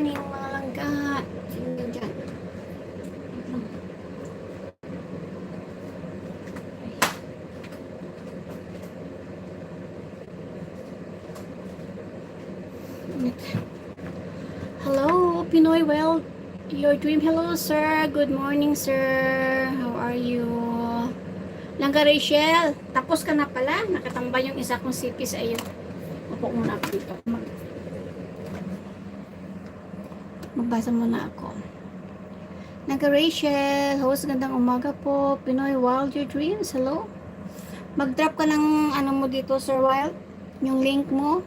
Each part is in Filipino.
morning mga langga. Sino dyan? Hello, Pinoy Well, your dream. Hello, sir. Good morning, sir. How are you? Langga Rachel, tapos ka na pala. Nakatambay yung isa kong CP sa iyo. Upo muna ako dito. Magbasa muna ako. Langga Rachel, host, gandang umaga po. Pinoy Wild Your Dreams. Hello. Mag-drop ka ng ano mo dito, Sir Wild. Yung link mo.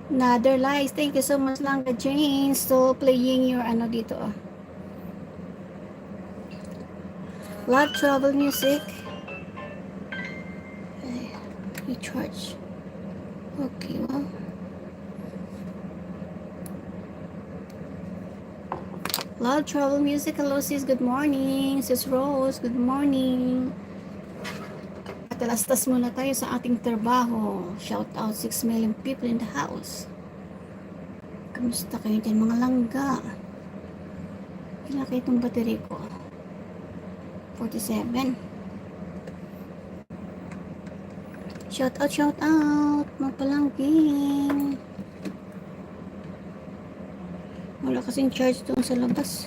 Another lies. Thank you so much, Langga Jane. Still playing your ano dito. Love travel music. Recharge. Okay, well. Love travel music. Hello, sis. Good morning. Sis Rose. Good morning. Atalastas muna tayo sa ating trabaho. Shout out 6 million people in the house. Kamusta kayo dyan mga langga? Kailan kayo itong battery ko? 47. Shout out mga palangging. Wala kasing charge doon sa labas.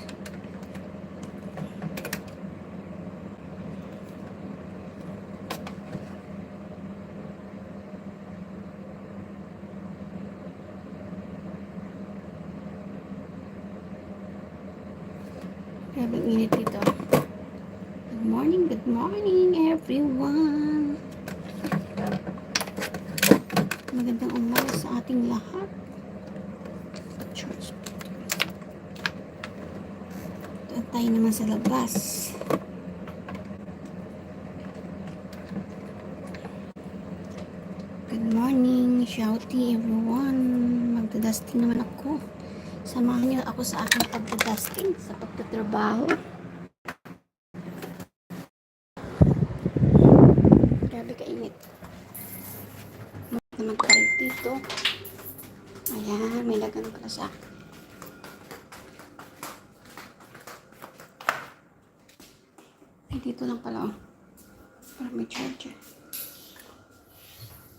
Grabing init dito. Good morning everyone. Magandang umaga sa ating lahat. Church. Doon tayo naman sa labas. Good morning, shouty everyone. Magdadusting naman ako. Samahan niyo ako sa aking pagdadusting sa pagtatrabaho. Grabe kainit. Naman tayo dito. Ayan, may lagan pala sa akin. Ay, dito lang pala, oh. Para may charger.